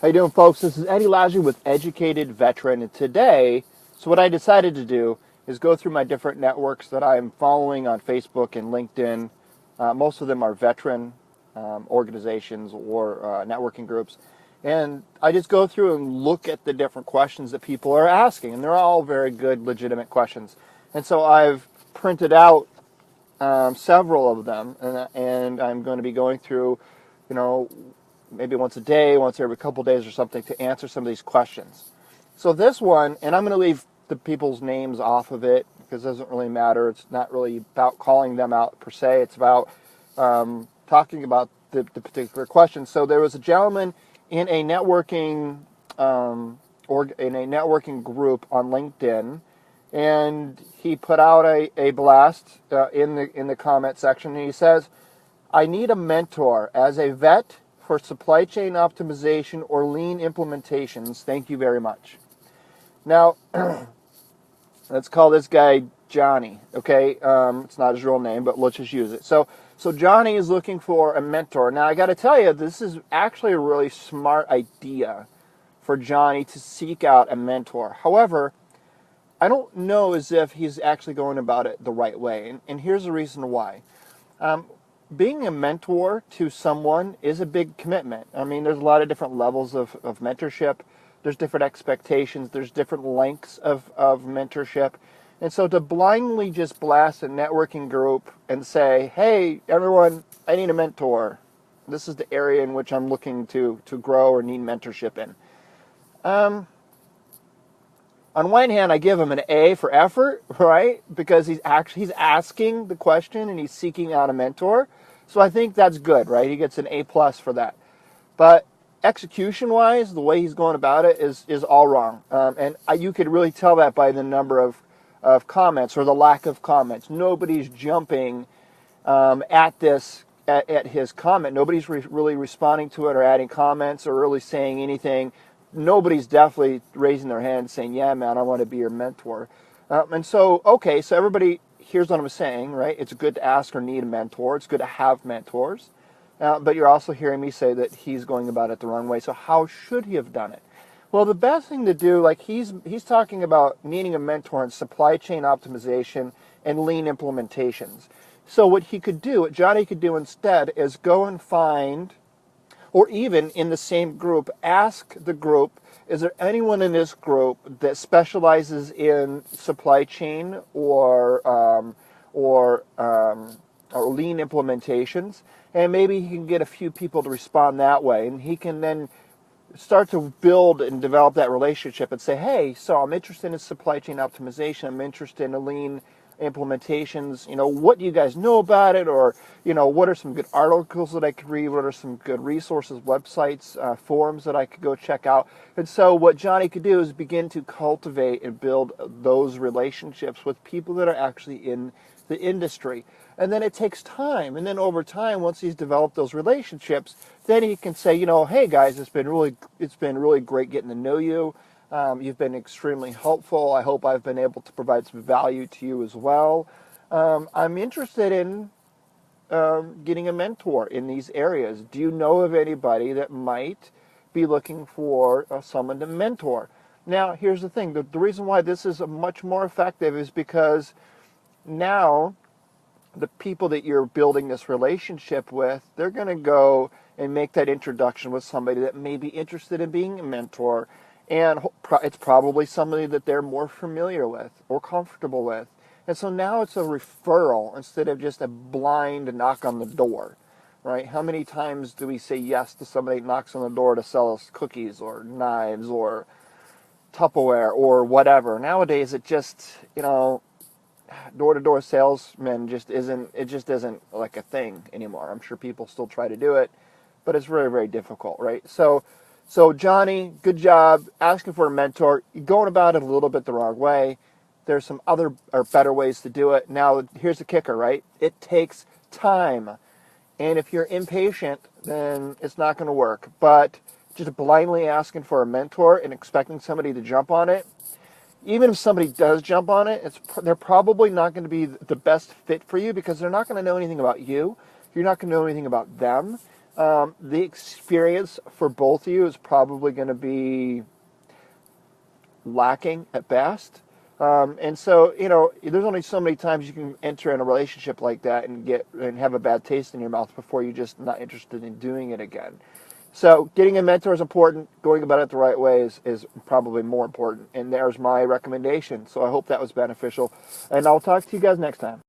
How you doing, folks? This is Eddie Lazu with Educated Veteran, and today, so what I decided to do is go through my different networks that I'm following on Facebook and LinkedIn. Most of them are veteran organizations or networking groups, and I just go through and look at the different questions that people are asking, and they're all very good, legitimate questions. And so I've printed out several of them, and I'm going to be going through, maybe once a day, once every couple of days or something, to answer some of these questions. So this one, and I'm going to leave the people's names off of it because it doesn't really matter. It's not really about calling them out per se. It's about talking about the particular question. So there was a gentleman in a networking group on LinkedIn, and he put out a blast in the comment section, and he says, "I need a mentor as a vet for supply chain optimization or lean implementations. Thank you very much." Now, let's call this guy Johnny, okay? It's not his real name, but let's just use it. So Johnny is looking for a mentor. Now, I got to tell you, this is actually a really smart idea for Johnny to seek out a mentor. However, I don't know as if he's actually going about it the right way, and here's the reason why. Being a mentor to someone is a big commitment. I mean, there's a lot of different levels of mentorship. There's different expectations. There's different lengths of mentorship. And so to blindly just blast a networking group and say, "Hey, everyone, I need a mentor. This is the area in which I'm looking to grow or need mentorship in." On one hand, I give him an A for effort, right? Because he's asking the question and he's seeking out a mentor. So I think that's good, right? He gets an A+ for that. But execution-wise, the way he's going about it is all wrong. And you could really tell that by the number of comments or the lack of comments. Nobody's jumping at his comment. Nobody's really responding to it or adding comments or really saying anything. Nobody's definitely raising their hand saying, "Yeah, man, I want to be your mentor." And so, okay, so everybody, here's what I'm saying, right? It's good to ask or need a mentor. It's good to have mentors. But you're also hearing me say that he's going about it the wrong way. So how should he have done it? Well, the best thing to do, like he's talking about needing a mentor in supply chain optimization and lean implementations. So what Johnny could do instead is go and find, or even in the same group, ask the group, is there anyone in this group that specializes in supply chain or lean implementations? And maybe he can get a few people to respond that way, and he can then start to build and develop that relationship and say, "Hey, so I'm interested in supply chain optimization. I'm interested in lean implementations. What do you guys know about it? Or, what are some good articles that I could read? What are some good resources, websites, forums that I could go check out?" And so what Johnny could do is begin to cultivate and build those relationships with people that are actually in the industry. And then it takes time. And then over time, once he's developed those relationships, then he can say, "Hey guys, it's been really great getting to know you. You've been extremely helpful. I hope I've been able to provide some value to you as well. I'm interested in getting a mentor in these areas. Do you know of anybody that might be looking for someone to mentor?" Now, here's the thing. The reason why this is much more effective is because now the people that you're building this relationship with, they're going to go and make that introduction with somebody that may be interested in being a mentor. And it's probably somebody that they're more familiar with or comfortable with. And so now it's a referral instead of just a blind knock on the door, right? How many times do we say yes to somebody that knocks on the door to sell us cookies or knives or Tupperware or whatever? Nowadays, it just, door-to-door salesman just isn't like a thing anymore. I'm sure people still try to do it, but it's very, very difficult, right? So Johnny, good job asking for a mentor. You're going about it a little bit the wrong way. There's some other or better ways to do it. Now, here's the kicker, right? It takes time. And if you're impatient, then it's not going to work. But just blindly asking for a mentor and expecting somebody to jump on it, even if somebody does jump on it, they're probably not going to be the best fit for you because they're not going to know anything about you. You're not going to know anything about them. The experience for both of you is probably going to be lacking at best. And so, there's only so many times you can enter in a relationship like that and have a bad taste in your mouth before you're just not interested in doing it again. So getting a mentor is important. Going about it the right way is probably more important. And there's my recommendation. So I hope that was beneficial. And I'll talk to you guys next time.